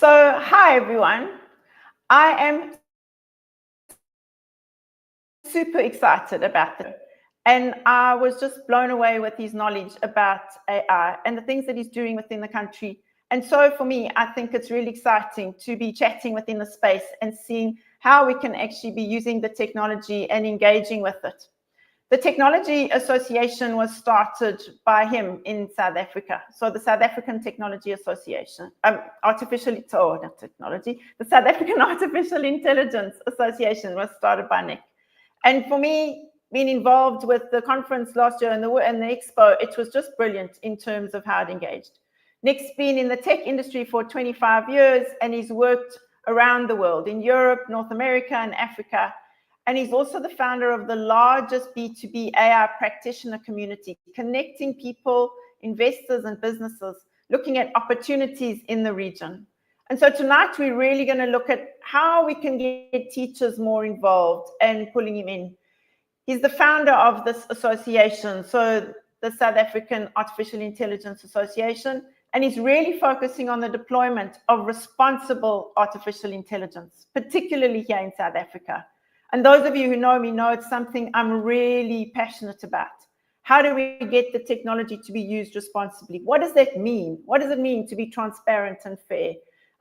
So, hi everyone. I am super excited about it. And I was just blown away with his knowledge about AI and the things that he's doing within the country. And so for me, I think it's really exciting to be chatting within the space and seeing how we can actually be using the technology and engaging with it. The Technology Association was started by him in South Africa. So the South African Technology Association, the South African Artificial Intelligence Association was started by Nick. And for me, being involved with the conference last year and the expo, it was just brilliant in terms of how it engaged. Nick's been in the tech industry for 25 years, and he's worked around the world, in Europe, North America, and Africa. And he's also the founder of the largest B2B AI practitioner community, connecting people, investors, and businesses, looking at opportunities in the region. And so tonight, we're really going to look at how we can get teachers more involved and pulling him in. He's the founder of this association, so the South African Artificial Intelligence Association, and he's really focusing on the deployment of responsible artificial intelligence, particularly here in South Africa. And those of you who know me know it's something I'm really passionate about. How do we get the technology to be used responsibly? What does that mean? What does it mean to be transparent and fair?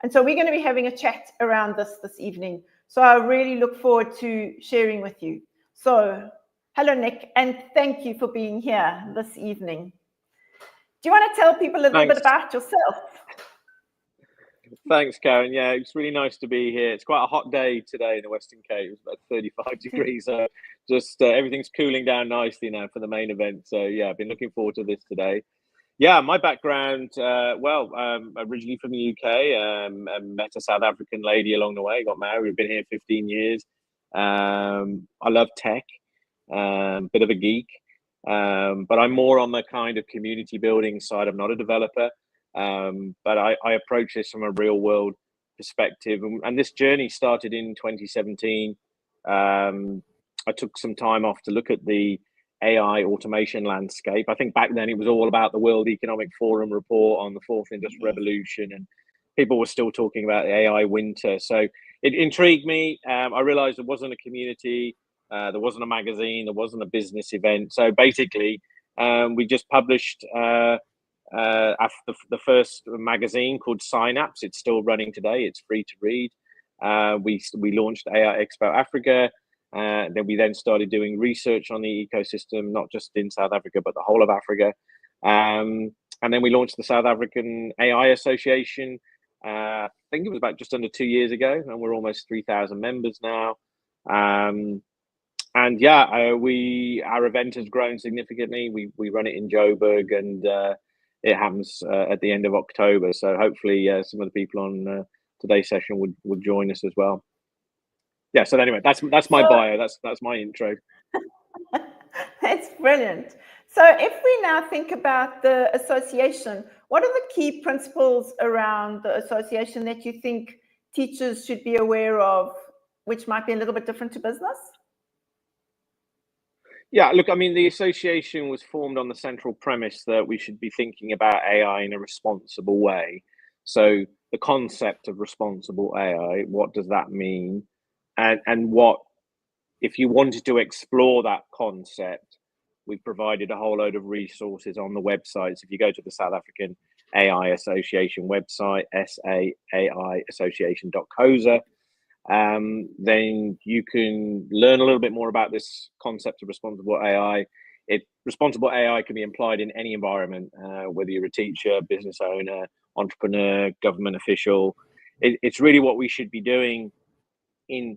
And so we're going to be having a chat around this evening. So I really look forward to sharing with you. So hello, Nick, and thank you for being here this evening. Do you want to tell people a little bit about yourself? Thanks, Karen. Yeah, it's really nice to be here. It's quite a hot day today in the Western Cape. It's about 35 degrees. So just everything's cooling down nicely now for the main event. So yeah, I've been looking forward to this today. Yeah, my background, originally from the UK, I met a South African lady along the way, got married. We've been here 15 years. I love tech, bit of a geek, but I'm more on the kind of community building side. I'm not a developer. But I approach this from a real world perspective, and this journey started in 2017. I took some time off to look at the AI automation landscape. I think back then it was all about the World Economic Forum report on the fourth industrial revolution, and people were still talking about the AI winter. So it intrigued me. I realized there wasn't a community, there wasn't a magazine, there wasn't a business event. So basically, we just published the first magazine called Synapse. It's still running today. It's free to read. We launched AI Expo Africa. Then we started doing research on the ecosystem, not just in South Africa, but the whole of Africa. And then we launched the South African AI Association. I think it was about just under 2 years ago, and we're almost 3,000 members now. And yeah, our event has grown significantly. We run it in Joburg, and it happens at the end of October. So hopefully some of the people on today's session would join us as well. Yeah, so anyway, that's my bio. That's my intro. That's brilliant. So if we now think about the association, what are the key principles around the association that you think teachers should be aware of, which might be a little bit different to business? Yeah, look, I mean, the association was formed on the central premise that we should be thinking about AI in a responsible way. So the concept of responsible AI, what does that mean? And what, if you wanted to explore that concept, we've provided a whole load of resources on the website. So if you go to the South African AI Association website, SAAIA then you can learn a little bit more about this concept of responsible AI. Responsible AI can be applied in any environment, whether you're a teacher, business owner, entrepreneur, government official. It's really what we should be doing in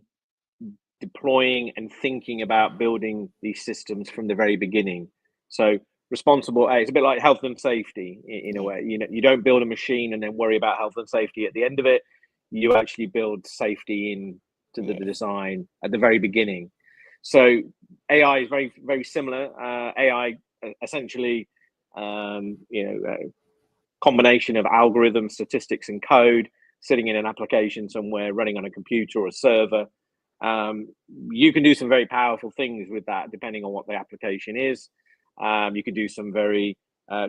deploying and thinking about building these systems from the very beginning. So responsible AI, it's a bit like health and safety in a way. You know, you don't build a machine and then worry about health and safety at the end of it. You actually build safety into the design at the very beginning. So AI is very, very similar. AI essentially, combination of algorithms, statistics, and code sitting in an application somewhere, running on a computer or a server. You can do some very powerful things with that, depending on what the application is. You can do some very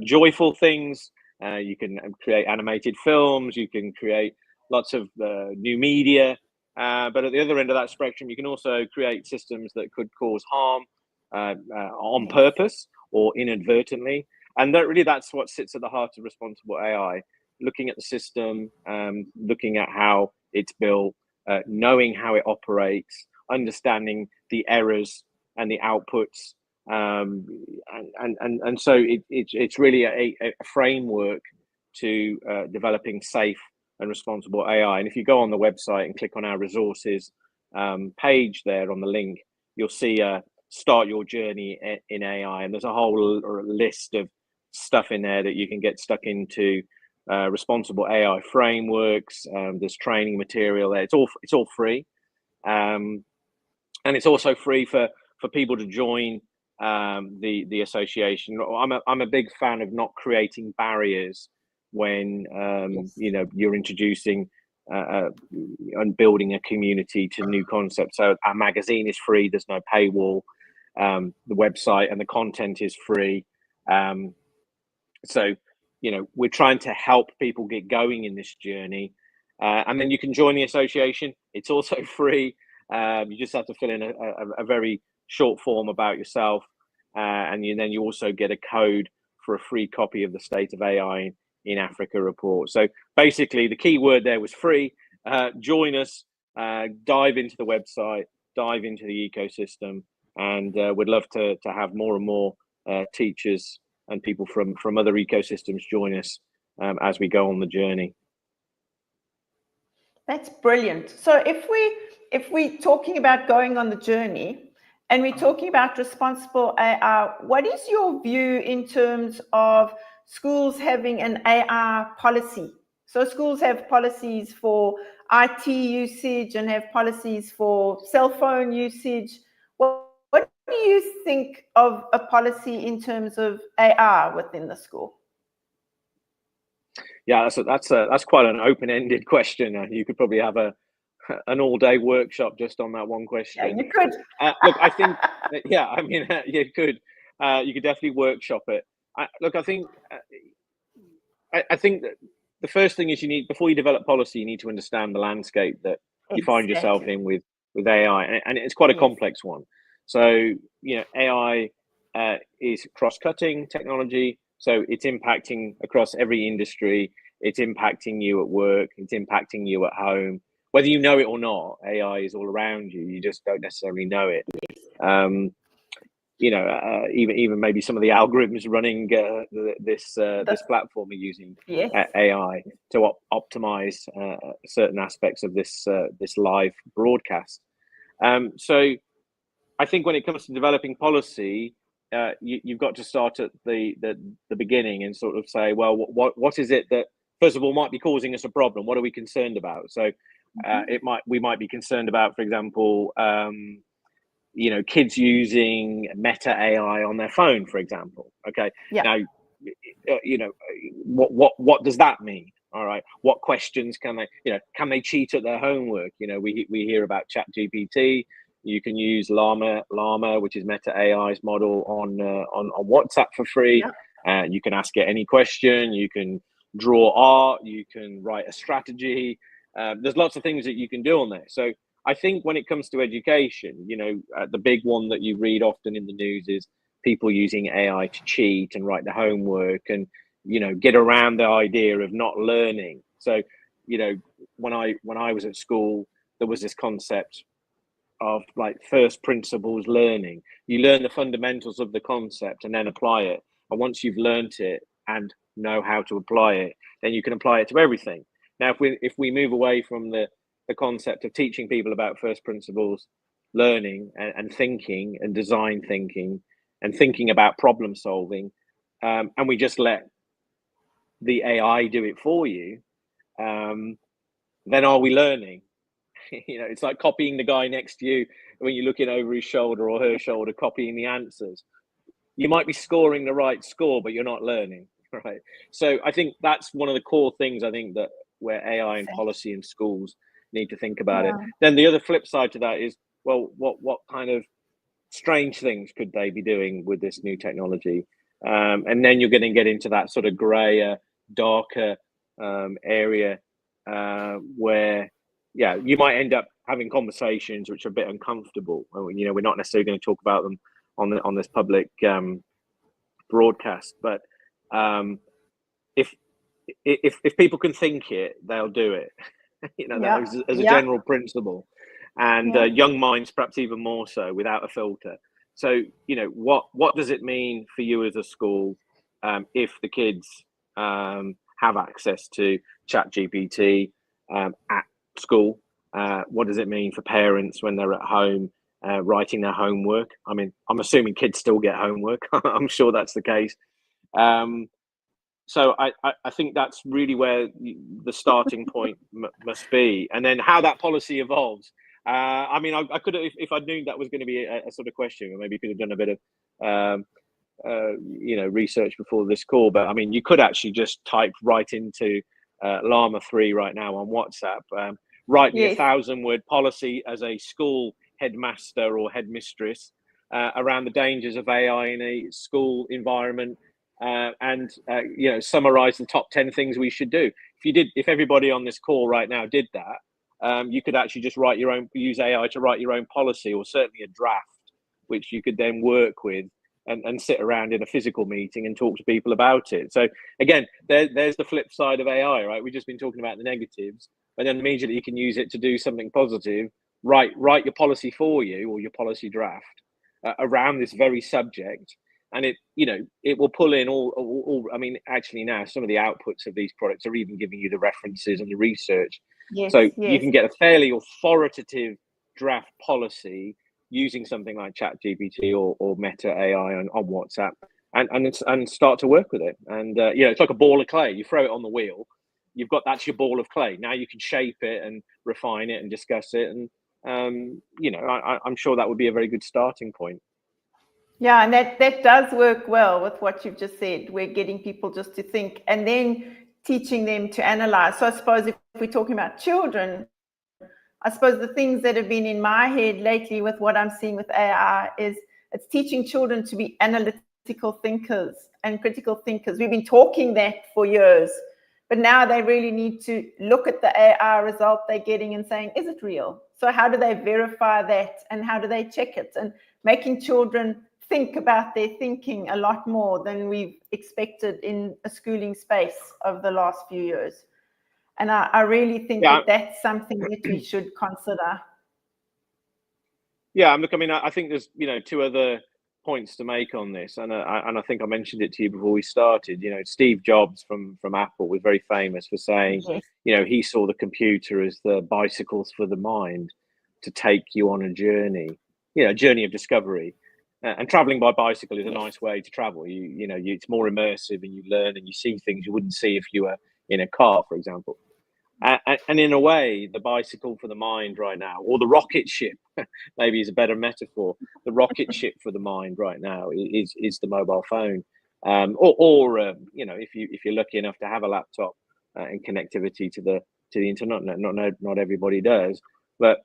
joyful things. You can create animated films. You can create lots of new media. But at the other end of that spectrum, you can also create systems that could cause harm on purpose or inadvertently. And that's what sits at the heart of responsible AI, looking at the system, looking at how it's built, knowing how it operates, understanding the errors and the outputs. And so it's really a framework to developing safe and responsible AI. And if you go on the website and click on our resources page there on the link, you'll see start your journey in AI. And there's a whole list of stuff in there that you can get stuck into. Responsible AI frameworks. There's training material there. It's all free, and it's also free for people to join the association. I'm a big fan of not creating barriers when you're introducing and building a community to new concepts. So our magazine is free. There's no paywall. The website and the content is free. So we're trying to help people get going in this journey, and then you can join the association. It's also free. You just have to fill in a very short form about yourself, and then you also get a code for a free copy of the State of AI in Africa report. So basically, the key word there was free. Join us, dive into the website, dive into the ecosystem, and we'd love to have more and more teachers and people from other ecosystems join us as we go on the journey. That's brilliant. So if we're talking about going on the journey and we're talking about responsible AI, what is your view in terms of schools having an AI policy? So schools have policies for IT usage and have policies for cell phone usage. What do you think of a policy in terms of AI within the school? Yeah, that's quite an open-ended question. You could probably have an all-day workshop just on that one question. Yeah, you could. Look, I think, yeah, I mean, you could. You could definitely workshop it. I think that the first thing is before you develop policy, you need to understand the landscape that you find yourself in with AI, and it's quite a complex one. So AI is cross-cutting technology, so it's impacting across every industry. It's impacting you at work. It's impacting you at home. Whether you know it or not, AI is all around you. You just don't necessarily know it. Even maybe some of the algorithms running this platform are using AI to optimize certain aspects of this live broadcast. So I think when it comes to developing policy, you've got to start at the beginning and sort of say, well, what is it that first of all might be causing us a problem? What are we concerned about? So we might be concerned about, for example, kids using Meta AI on their phone, for example. Okay. Yeah. Now, what does that mean? All right. What questions can they cheat at their homework? We hear about ChatGPT. You can use Llama, which is Meta AI's model on WhatsApp for free. Yeah. You can ask it any question. You can draw art. You can write a strategy. There's lots of things that you can do on there. So I think when it comes to education, the big one that you read often in the news is people using AI to cheat and write the homework and, get around the idea of not learning. So, when I was at school, there was this concept of like first principles learning. You learn the fundamentals of the concept and then apply it. And once you've learned it and know how to apply it, then you can apply it to everything. Now, if we move away from the concept of teaching people about first principles learning and thinking and design thinking and thinking about problem solving, and we just let the AI do it for you, then are we learning? It's like copying the guy next to you when you're looking over his shoulder or her shoulder, copying the answers. You might be scoring the right score, but you're not learning, right? So I think that's one of the core things I think that where AI and policy in schools need to think about it. Then the other flip side to that is, well, what kind of strange things could they be doing with this new technology? And then you're going to get into that sort of grayer, darker area where, yeah, you might end up having conversations which are a bit uncomfortable. You know, we're not necessarily going to talk about them on this public broadcast, but if people can think it, they'll do it. You know, that as a general principle, and young minds perhaps even more so, without a filter. So, you know, what does it mean for you as a school if the kids have access to ChatGPT at school? What does it mean for parents when they're at home writing their homework? I mean, I'm assuming kids still get homework. I'm sure that's the case. So I think that's really where the starting point must be, and then how that policy evolves. I mean, I could have, if I knew that was going to be a sort of question, or maybe could have done a bit of you know, research before this call. But I mean, you could actually just type right into Llama 3 right now on WhatsApp. Write me a 1,000-word policy as a school headmaster or headmistress around the dangers of AI in a school environment. And you know, summarize the top 10 things we should do. If everybody on this call right now did that, you could actually just write your own, use AI to write your own policy, or certainly a draft, which you could then work with and sit around in a physical meeting and talk to people about it. So again, there's the flip side of AI, right? We've just been talking about the negatives, but then immediately you can use it to do something positive. Write your policy for you, or your policy draft around this very subject. And it, you know, it will pull in all. I mean, actually now some of the outputs of these products are even giving you the references and the research. So you can get a fairly authoritative draft policy using something like ChatGPT or Meta AI on WhatsApp, and start to work with it. And you know, it's like a ball of clay. You throw it on the wheel, that's your ball of clay. Now you can shape it and refine it and discuss it. And you know, I'm sure that would be a very good starting point. Yeah, and that does work well with what you've just said. We're getting people just to think and then teaching them to analyze. So I suppose if we're talking about children, I suppose the things that have been in my head lately with what I'm seeing with AI is it's teaching children to be analytical thinkers and critical thinkers. We've been talking that for years, but now they really need to look at the AI result they're getting and saying, is it real? So how do they verify that, and how do they check it? And making children think about their thinking a lot more than we've expected in a schooling space over the last few years. And I really think that that's something that we should consider. Yeah, look, I mean, I think there's, you know, two other points to make on this, and I think I mentioned it to you before we started. You know, Steve Jobs from Apple was very famous for saying, you know, he saw the computer as the bicycles for the mind to take you on a journey, you know, a journey of discovery. And traveling by bicycle is a nice way to travel. You know, it's more immersive, and you learn and you see things you wouldn't see if you were in a car, for example. And in a way, the bicycle for the mind right now, or the rocket ship, maybe is a better metaphor. The rocket ship for the mind right now is the mobile phone, or you know, if you're lucky enough to have a laptop and connectivity to the internet. Not everybody does, but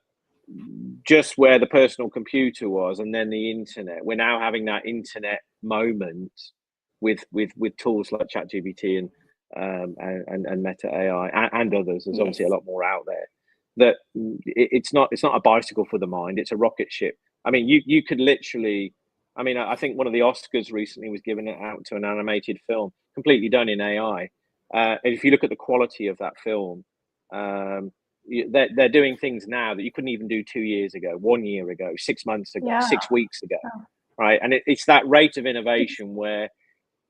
just where the personal computer was, and then the internet, we're now having that internet moment with tools like ChatGPT and Meta AI and others. There's obviously a lot more out there. That it's not a bicycle for the mind, it's a rocket ship. I mean, you could literally, I mean, I think one of the Oscars recently was giving it out to an animated film completely done in AI. And if you look at the quality of that film, they're doing things now that you couldn't even do 2 years ago, 1 year ago, 6 months ago, 6 weeks ago, right? And it's that rate of innovation where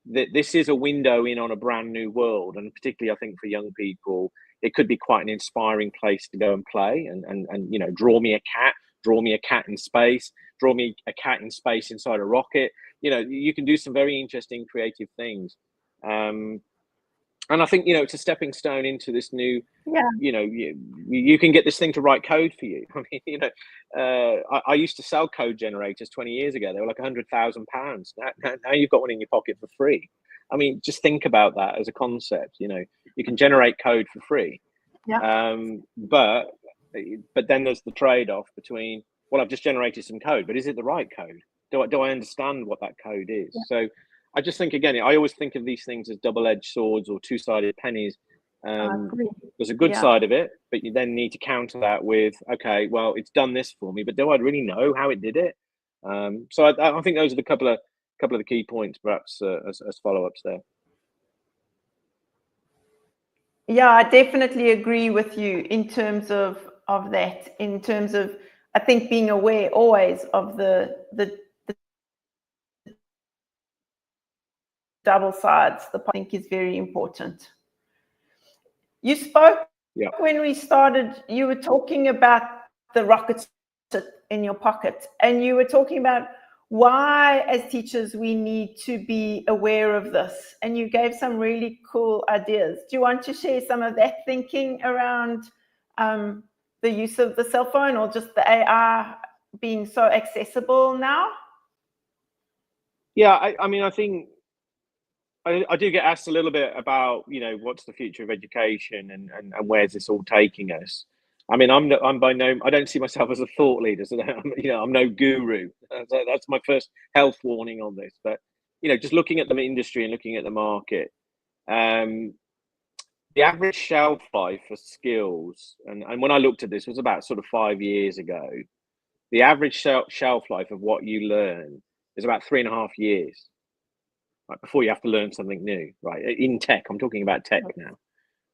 this is a window in on a brand new world. And particularly, I think for young people, it could be quite an inspiring place to go and play and you know, draw me a cat in space, draw me a cat in space inside a rocket. You know, you can do some very interesting creative things. And I think, you know, it's a stepping stone into this new, you know, you can get this thing to write code for you. I mean, you know, I used to sell code generators 20 years ago. They were like £100,000. Now you've got one in your pocket for free. I mean, just think about that as a concept. You know, you can generate code for free. But then there's the trade-off between, well, I've just generated some code, but is it the right code? Do I understand what that code is? So I just think, again, I always think of these things as double-edged swords or two-sided pennies. There's a good side of it, but you then need to counter that with, okay, well, it's done this for me, but do I really know how it did it? So I think those are the couple of the key points, perhaps as follow-ups there. Yeah, I definitely agree with you in terms of that. In terms of, I think being aware always of the double sides, I think is very important. You spoke when we started. You were talking about the rockets in your pocket, and you were talking about why, as teachers, we need to be aware of this. And you gave some really cool ideas. Do you want to share some of that thinking around the use of the cell phone, or just the AI being so accessible now? Yeah, I mean, I think I do get asked a little bit about, what's the future of education and where's this all taking us. I mean, I don't see myself as a thought leader, so I'm no guru. That's my first health warning on this. But just looking at the industry and looking at the market, the average shelf life for skills, and when I looked at this, was about sort of 5 years ago. The average shelf life of what you learn is about 3.5 years. Right, before you have to learn something new, right? In tech, I'm talking about tech now,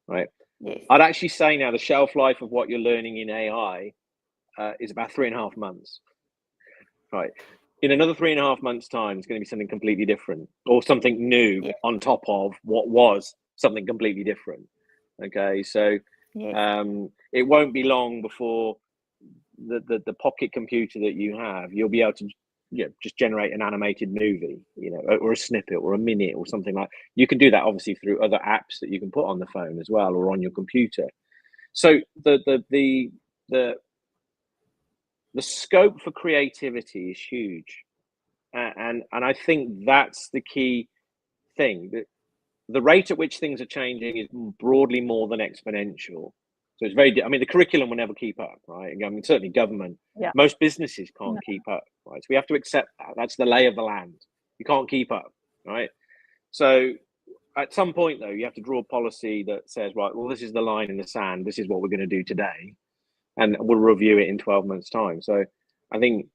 right? Yes. I'd actually say now the shelf life of what you're learning in AI is about 3.5 months, right? In another 3.5 months' time, it's going to be something completely different, or something new on top of what was something completely different. Okay, so it won't be long before the pocket computer that you have, you'll be able to just generate an animated movie, or a snippet or a minute or something like. You can do that obviously through other apps that you can put on the phone as well, or on your computer. So the scope for creativity is huge, and I think that's the key thing. That the rate at which things are changing is broadly more than exponential. So it's very, the curriculum will never keep up, right? I mean, certainly government, most businesses can't keep up, right? So we have to accept that. That's the lay of the land. You can't keep up, right? So at some point, though, you have to draw a policy that says, right, well, this is the line in the sand. This is what we're going to do today. And we'll review it in 12 months' time. So I think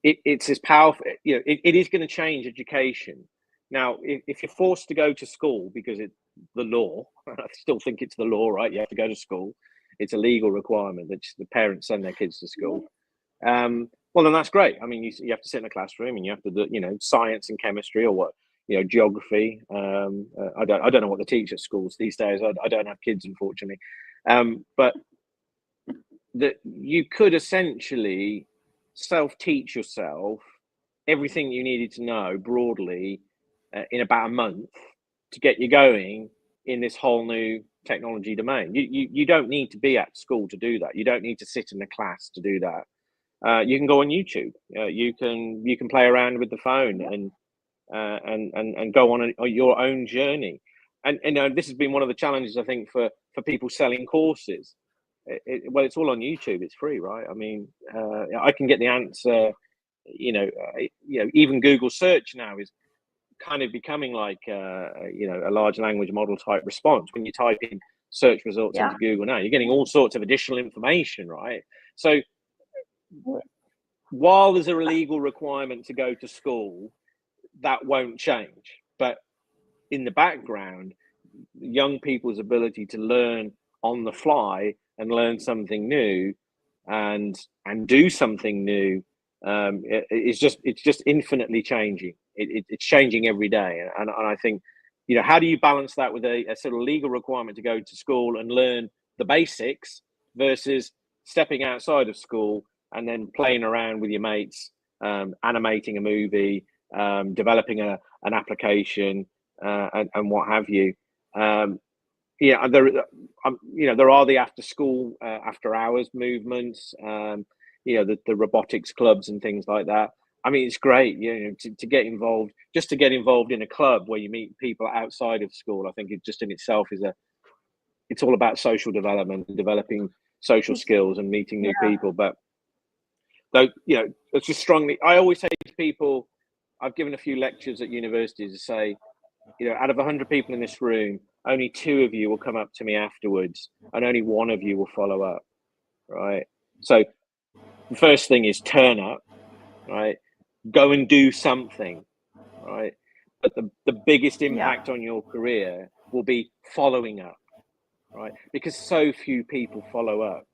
it's as powerful, it is going to change education. Now, if you're forced to go to school because it's the law, I still think it's the law, right? You have to go to school. It's a legal requirement that the parents send their kids to school. Well, then that's great. I mean, you have to sit in a classroom and you have to do, science and chemistry, or what, geography. I don't know what they teach at schools these days. I don't have kids, unfortunately. But you could essentially self-teach yourself everything you needed to know broadly in about a month to get you going in this whole new technology domain. You don't need to be at school to do that. You don't need to sit in a class to do that. You can go on YouTube. You can play around with the phone and go on your own journey. And this has been one of the challenges, I think, for people selling courses. Well, it's all on YouTube. It's free, right? I mean, I can get the answer. Even Google search now is kind of becoming like a large language model type response. When you type in search results into Google now, you're getting all sorts of additional information, right? So while there's a legal requirement to go to school, that won't change. But in the background, young people's ability to learn on the fly and learn something new and do something new it's just infinitely changing. It's changing every day, and I think how do you balance that with a sort of legal requirement to go to school and learn the basics versus stepping outside of school and then playing around with your mates, animating a movie, developing an application, and what have you. There are the after school, after hours movements, the robotics clubs and things like that. I mean, it's great, to get involved, just to get involved in a club where you meet people outside of school. I think it just in itself it's all about social development and developing social skills and meeting new people. But though, it's just strongly, I always say to people, I've given a few lectures at universities to say, out of 100 people in this room, only 2 of you will come up to me afterwards, and only 1 of you will follow up, right? So the first thing is turn up, right? Go and do something, right? But the biggest impact on your career will be following up, right? Because so few people follow up,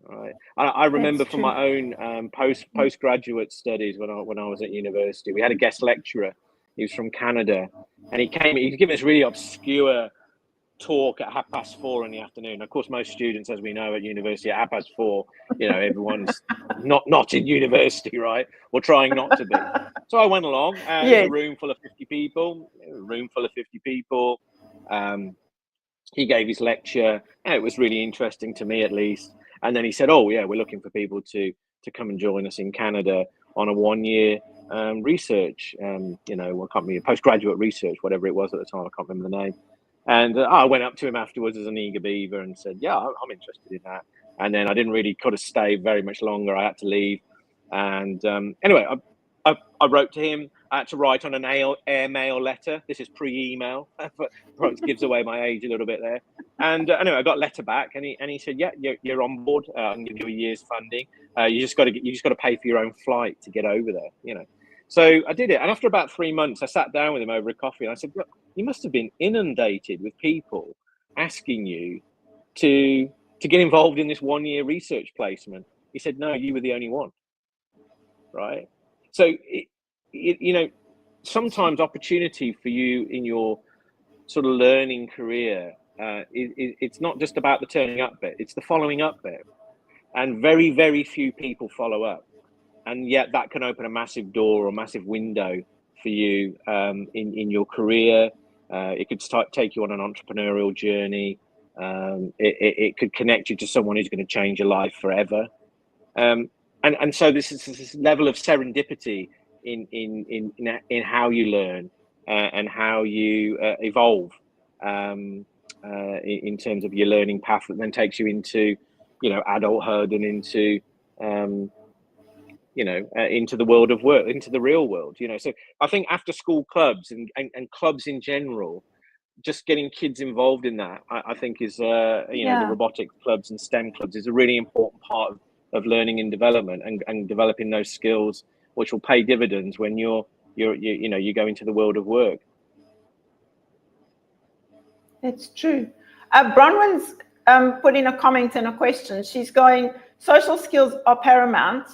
right? I remember from my own postgraduate studies when I was at university, we had a guest lecturer. He was from Canada, and he gave us really obscure talk at 4:30 in the afternoon. Of course, most students, as we know, at university at 4:30, everyone's not in university, right? Or trying not to be. So I went along. It was a room full of 50 people. He gave his lecture, and it was really interesting to me, at least. And then he said, "Oh yeah, we're looking for people to come and join us in Canada on a 1-year research, I can't remember, postgraduate research, whatever it was at the time. I can't remember the name." And I went up to him afterwards as an eager beaver and said, "Yeah, I'm interested in that." And then I didn't really kind of stay very much longer. I had to leave. And anyway, I wrote to him. I had to write on an airmail letter. This is pre-email. Probably gives away my age a little bit there. And anyway, I got a letter back, and he said, "Yeah, you're on board. I'm giving you a year's funding. You just got to pay for your own flight to get over there." So I did it. And after about 3 months, I sat down with him over a coffee, and I said, "Look, you must have been inundated with people asking you to get involved in this 1-year research placement." He said, "No, you were the only one." Right? So, sometimes opportunity for you in your sort of learning career, it's not just about the turning up bit, it's the following up bit. And very, very few people follow up. And yet that can open a massive door or massive window for you in your career. It could take you on an entrepreneurial journey. It could connect you to someone who's going to change your life forever. And so this is this level of serendipity in how you learn and how you evolve in terms of your learning path that then takes you into adulthood and into into the world of work, into the real world. So I think after school clubs and clubs in general, just getting kids involved in that, I think is the robotics clubs and STEM clubs is a really important part of learning and development and developing those skills, which will pay dividends when you go into the world of work. It's true. Bronwyn's put in a comment and a question. She's going, social skills are paramount.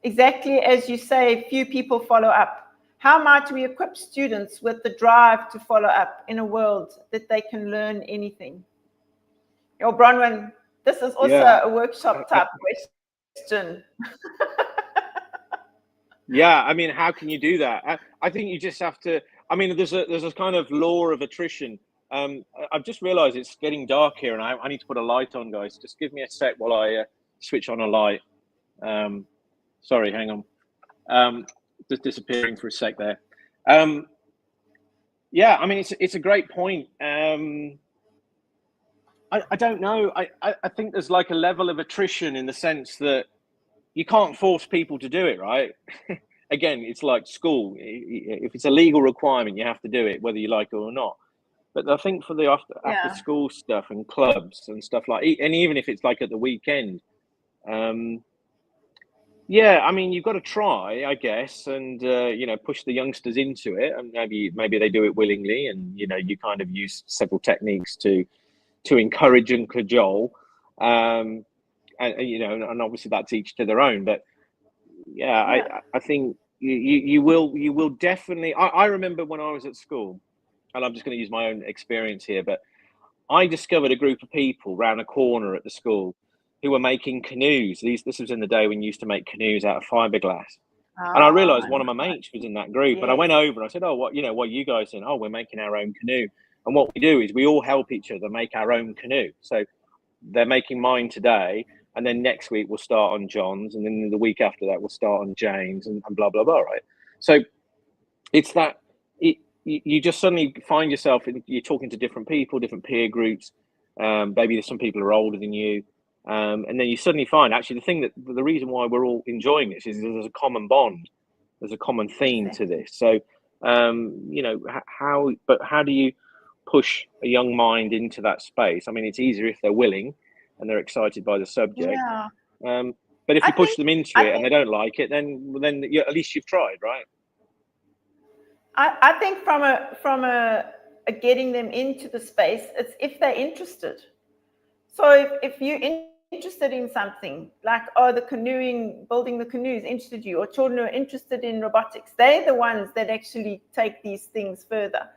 Exactly as you say, few people follow up. How might we equip students with the drive to follow up in a world that they can learn anything? Bronwyn, this is also a workshop type question. Yeah, I mean, how can you do that? I think you just have to. I mean, there's a kind of law of attrition. I've just realised it's getting dark here, and I need to put a light on, guys. Just give me a sec while I switch on a light. Sorry, hang on. Just disappearing for a sec there. Yeah, I mean, it's a great point. I don't know. I think there's like a level of attrition in the sense that you can't force people to do it, right? Again, it's like school. If it's a legal requirement, you have to do it, whether you like it or not. But I think for the after school stuff and clubs and stuff and even if it's like at the weekend, yeah, I mean, you've got to try, I guess, and push the youngsters into it, and maybe they do it willingly, and you kind of use several techniques to encourage and cajole, and obviously that's each to their own. But I think you will definitely. I remember when I was at school, and I'm just going to use my own experience here, but I discovered a group of people round a corner at the school who were making canoes. This was in the day when you used to make canoes out of fiberglass. And I realized one of my mates was in that group. And I went over and I said, "Oh, what are you guys doing?" "Oh, we're making our own canoe." And what we do is we all help each other make our own canoe. So they're making mine today, and then next week we'll start on John's, and then the week after that we'll start on Jane's, and blah, blah, blah, right? So it's that you just suddenly find yourself, you're talking to different people, different peer groups. Maybe there's some people who are older than you. And then you suddenly find, actually, the reason why we're all enjoying this is there's a common bond. There's a common theme to this. So You know, how do you push a young mind into that space? I mean, it's easier if they're willing and they're excited by the subject. Yeah. But if you push think, them into I it and think, they don't like it, then at least you've tried, right? I think from a getting them into the space, it's if they're interested. So if you're interested in something like, oh, the canoeing, building the canoes interested you, or children who are interested in robotics, they're the ones that actually take these things further.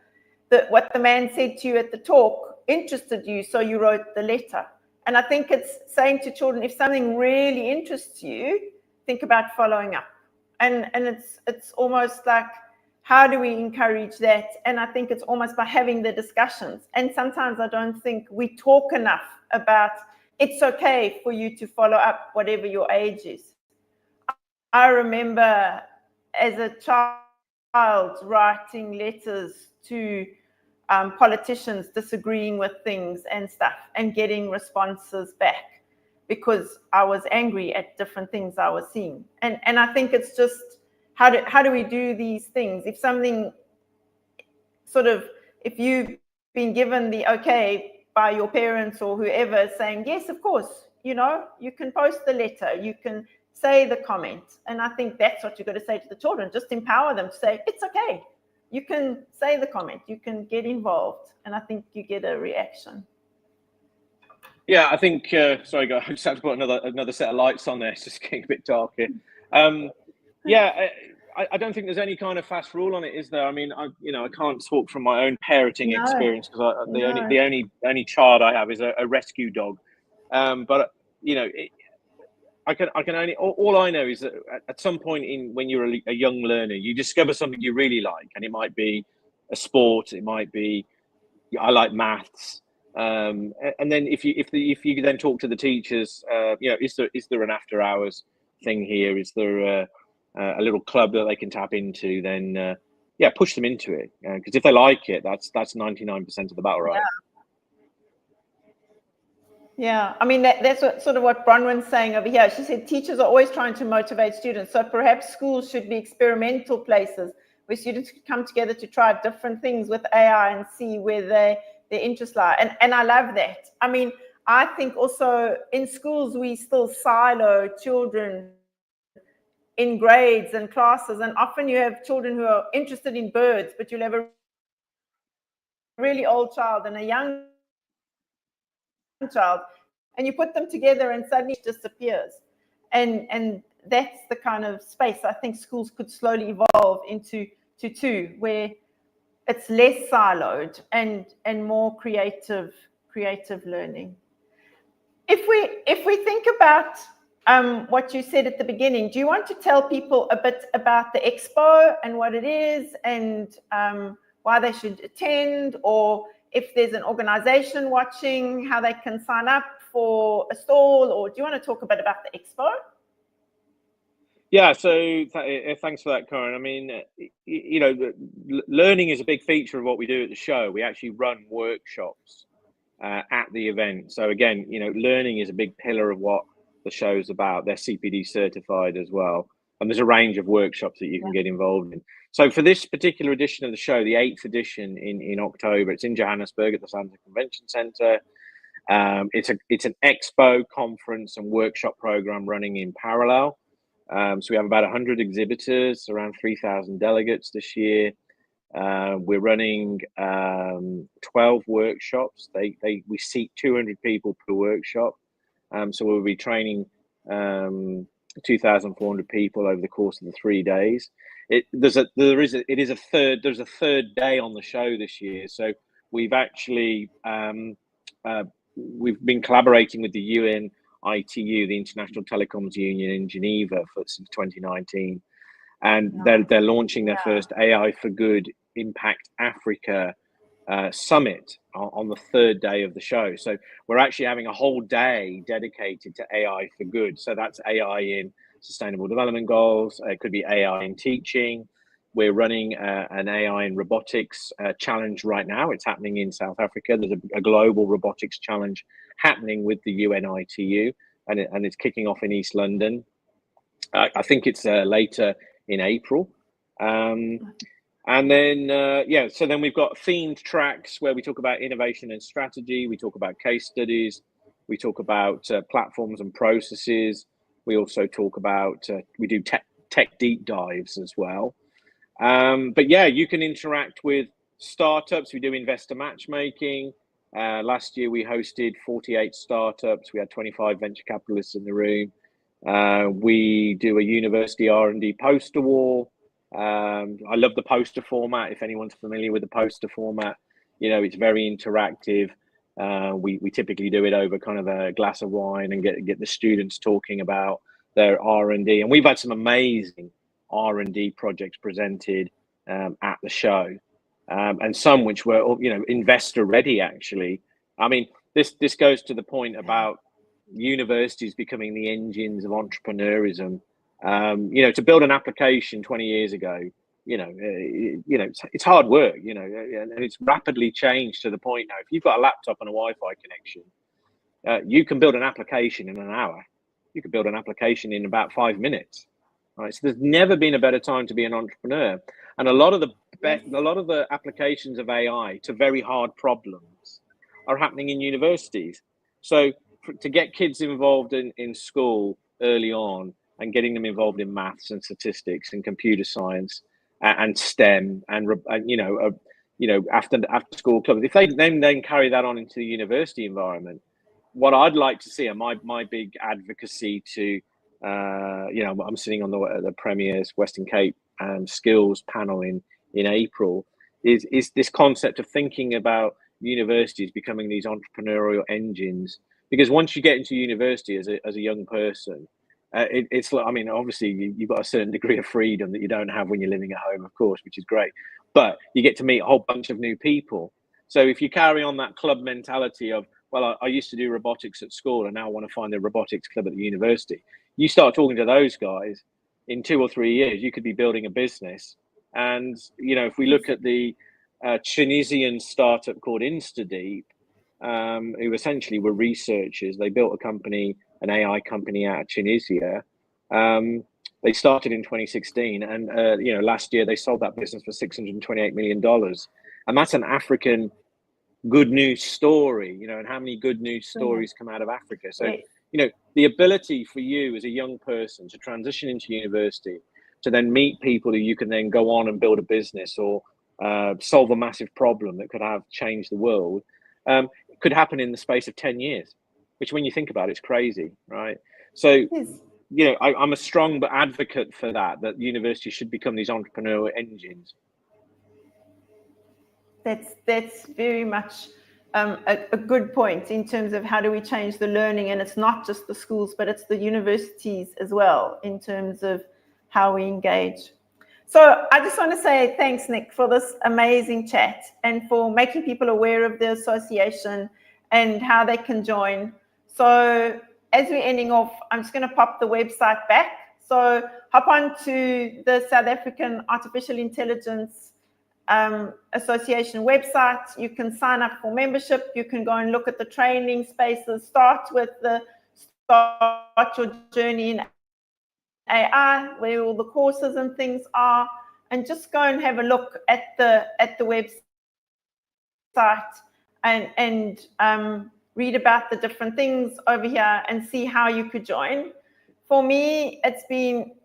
What the man said to you at the talk interested you, so you wrote the letter. And I think it's saying to children, if something really interests you, think about following up. And it's almost like, how do we encourage that? And I think it's almost by having the discussions. And sometimes I don't think we talk enough about it's okay for you to follow up, whatever your age is. I remember as a child writing letters to politicians, disagreeing with things and stuff, and getting responses back because I was angry at different things I was seeing. And I think it's just, how do we do these things? If something sort of, if you've been given the okay by your parents or whoever saying, yes, of course, you know, you can post the letter, you can say the comment. And I think that's what you've got to say to the children. Just empower them to say, it's okay. You can say the comment, you can get involved. And I think you get a reaction. Yeah, I think, sorry, guys, I just had to put another set of lights on there. It's just getting a bit dark here. Yeah, I don't think there's any kind of fast rule on it, is there? I mean, I can't talk from my own parenting experience because the only child I have is a rescue dog. But you know, I can only, all I know is that at some point when you're a young learner, you discover something you really like, and it might be a sport, it might be, I like maths. And then if you then talk to the teachers, you know, is there an after hours thing here? Is there a little club that they can tap into? Then yeah, push them into it, because if they like it, that's 99% of the battle, right? Yeah, I mean, that's sort of what Bronwyn's saying over here. She said teachers are always trying to motivate students. So perhaps schools should be experimental places where students could come together to try different things with AI and see where their interests lie. And I love that. I mean, I think also in schools, we still silo children in grades and classes. And often you have children who are interested in birds, but you'll have a really old child and a young child, and you put them together and suddenly it disappears. And that's the kind of space I think schools could slowly evolve into two, where it's less siloed and more creative learning. If we think about what you said at the beginning, do you want to tell people a bit about the expo and what it is, and why they should attend, or if there's an organization watching, how they can sign up for a stall, or do you want to talk a bit about the expo? Yeah, so thanks for that, Karen. I mean, you know, learning is a big feature of what we do at the show. We actually run workshops at the event. So again, you know, learning is a big pillar of what the show's about. They're CPD certified as well. And there's a range of workshops that you can get involved in. So for this particular edition of the show, the 8th edition in October, it's in Johannesburg at the Santa Convention Center. It's an expo, conference and workshop program running in parallel. So we have about 100 exhibitors, around 3,000 delegates this year. We're running 12 workshops. We seat 200 people per workshop. So we'll be training 2,400 people over the course of the 3 days. There's a third day on the show this year. So we've actually we've been collaborating with the UN ITU, the International Telecoms Union in Geneva since 2019, and they're launching their first AI for Good Impact Africa summit on the third day of the show. So we're actually having a whole day dedicated to AI for Good. So that's AI in Sustainable Development Goals. It could be AI in teaching. We're running an AI in robotics challenge right now. It's happening in South Africa. There's a global robotics challenge happening with the UNITU, and it's kicking off in East London. I think it's later in April. And And then, yeah, so then we've got themed tracks where we talk about innovation and strategy. We talk about case studies. We talk about platforms and processes. We also talk about, we do tech deep dives as well. But yeah, you can interact with startups. We do investor matchmaking. Last year, we hosted 48 startups. We had 25 venture capitalists in the room. We do a university R&D poster wall. I love the poster format. If anyone's familiar with the poster format, you know, it's very interactive. We typically do it over kind of a glass of wine and get the students talking about their R&D. And we've had some amazing R&D projects presented at the show, and some which were, you know, investor ready. Actually, I mean, this goes to the point about universities becoming the engines of entrepreneurism. You know, to build an application 20 years ago, you know, it's hard work, you know, and it's rapidly changed to the point now. If you've got a laptop and a Wi-Fi connection, you can build an application in an hour. You can build an application in about 5 minutes. Right? So there's never been a better time to be an entrepreneur. And a lot of the applications of AI to very hard problems are happening in universities. So to get kids involved in school early on and getting them involved in maths and statistics and computer science and STEM and you know after school clubs, if they then carry that on into the university environment, what I'd like to see, and my big advocacy to, you know, I'm sitting on the Premier's Western Cape skills panel in April, is this concept of thinking about universities becoming these entrepreneurial engines. Because once you get into university as a young person, it's like, I mean, obviously you've got a certain degree of freedom that you don't have when you're living at home, of course, which is great. But you get to meet a whole bunch of new people. So if you carry on that club mentality of, well, I used to do robotics at school and now I want to find a robotics club at the university, you start talking to those guys, in 2 or 3 years, you could be building a business. And, you know, if we look at the Tunisian startup called InstaDeep, who essentially were researchers, they built a company, an AI company out of Tunisia. They started in 2016, and you know, last year they sold that business for $628 million, and that's an African good news story. You know, and how many good news stories come out of Africa? So, you know, the ability for you as a young person to transition into university, to then meet people who you can then go on and build a business or solve a massive problem that could have changed the world, could happen in the space of 10 years, which when you think about it, it's crazy, right? So, you know, I'm a strong advocate for that universities should become these entrepreneurial engines. That's very much a good point in terms of how do we change the learning, and it's not just the schools, but it's the universities as well in terms of how we engage. So I just want to say thanks, Nick, for this amazing chat and for making people aware of the association and how they can join. So as we're ending off, I'm just going to pop the website back. So hop on to the South African Artificial Intelligence Association website. You can sign up for membership. You can go and look at the training spaces. Start your journey in AI, where all the courses and things are, and just go and have a look at the website and read about the different things over here and see how you could join. For me, it's been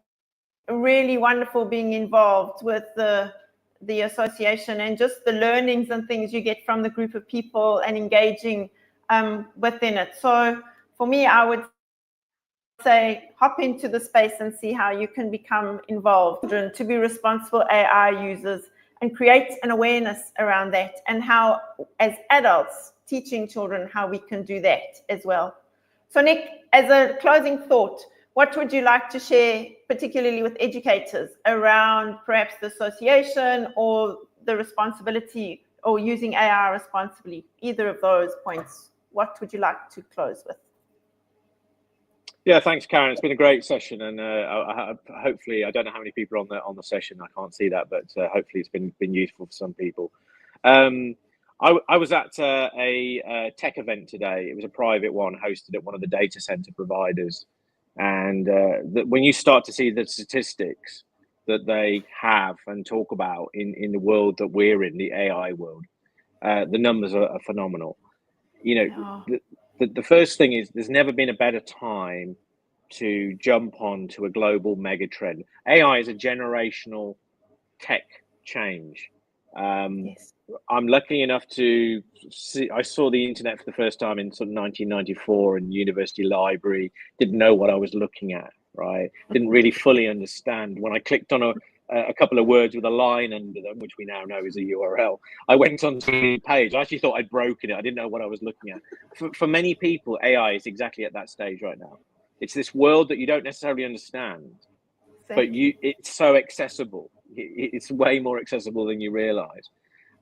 really wonderful being involved with the association and just the learnings and things you get from the group of people and engaging within it. So for me, I would say hop into the space and see how you can become involved and to be responsible AI users and create an awareness around that, and how as adults teaching children how we can do that as well. So Nick, as a closing thought, what would you like to share, particularly with educators, around perhaps the association or the responsibility or using AI responsibly? Either of those points, what would you like to close with? Yeah, thanks, Karen. It's been a great session, and hopefully, I don't know how many people are on the session. I can't see that, but hopefully, it's been useful for some people. I was at a tech event today. It was a private one hosted at one of the data center providers, and when you start to see the statistics that they have and talk about in the world that we're in, the AI world, the numbers are phenomenal. You know, the first thing is there's never been a better time to jump onto a global mega trend. AI is a generational tech change. Yes. I'm lucky enough to see, I saw the internet for the first time in sort of 1994 in university library, didn't know what I was looking at, right? Didn't really fully understand. When I clicked on a couple of words with a line under them, which we now know is a URL, I went onto a page. I actually thought I'd broken it. I didn't know what I was looking at. For many people, AI is exactly at that stage right now. It's this world that you don't necessarily understand, but it's so accessible. It's way more accessible than you realize.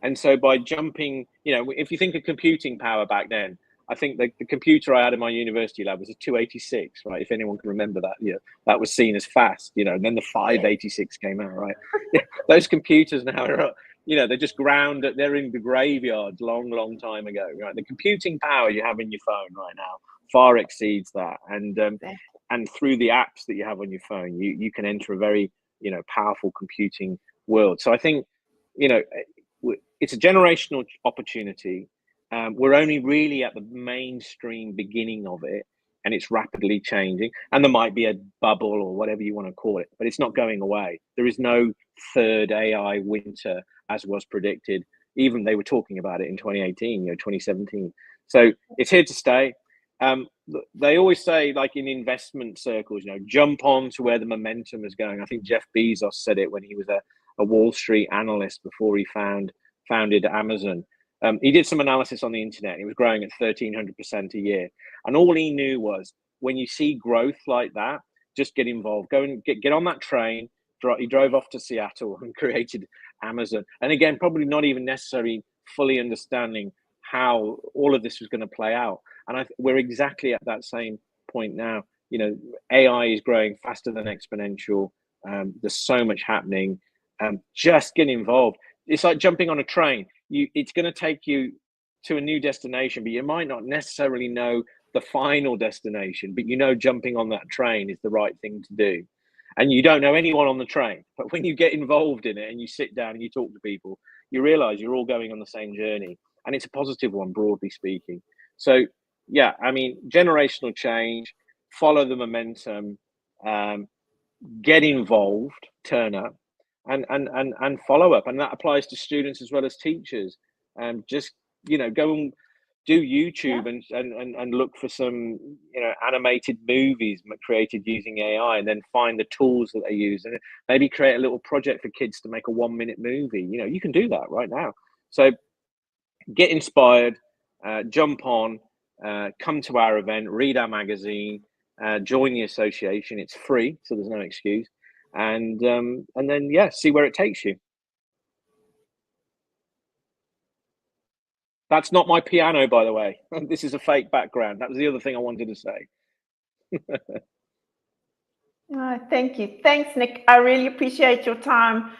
And so by jumping, you know, if you think of computing power back then, I think the computer I had in my university lab was a 286, right? If anyone can remember that, yeah, that was seen as fast, you know, and then the 586 came out, right? Yeah, those computers now are, you know, they're just ground, they're in the graveyards long time ago, right? The computing power you have in your phone right now far exceeds that. And through the apps that you have on your phone, you can enter a very, you know, powerful computing world. So I think, you know, it's a generational opportunity. We're only really at the mainstream beginning of it, and it's rapidly changing. And there might be a bubble or whatever you want to call it, but it's not going away. There is no third AI winter as was predicted. Even they were talking about it in 2018, you know, 2017. So it's here to stay. They always say, like in investment circles, you know, jump on to where the momentum is going. I think Jeff Bezos said it when he was a Wall Street analyst before he founded Amazon. He did some analysis on the internet. He was growing at 1,300% a year, and all he knew was when you see growth like that, just get involved. Go and get on that train. He drove off to Seattle and created Amazon. And again, probably not even necessarily fully understanding how all of this was going to play out. And we're exactly at that same point now. You know, AI is growing faster than exponential. There's so much happening. Just get involved. It's like jumping on a train. It's going to take you to a new destination, but you might not necessarily know the final destination, but you know jumping on that train is the right thing to do. And you don't know anyone on the train, but when you get involved in it and you sit down and you talk to people, you realize you're all going on the same journey, and it's a positive one, broadly speaking. So yeah, I mean, generational change, follow the momentum, get involved, turn up, and follow up. And that applies to students as well as teachers. Just, you know, go and do YouTube and look for some, you know, animated movies created using AI, and then find the tools that they use, and maybe create a little project for kids to make a 1-minute movie. You know, you can do that right now. So get inspired, jump on, come to our event, read our magazine, join the association. It's free, so there's no excuse. And then, yeah, see where it takes you. That's not my piano, by the way. This is a fake background. That was the other thing I wanted to say. Thank you. Thanks, Nick. I really appreciate your time.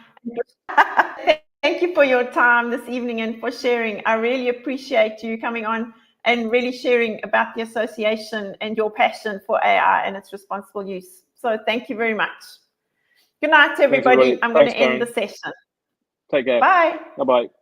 Thank you for your time this evening and for sharing. I really appreciate you coming on and really sharing about the association and your passion for AI and its responsible use. So thank you very much. Good night, everybody. I'm going to end the session. Take care. Bye. Bye-bye.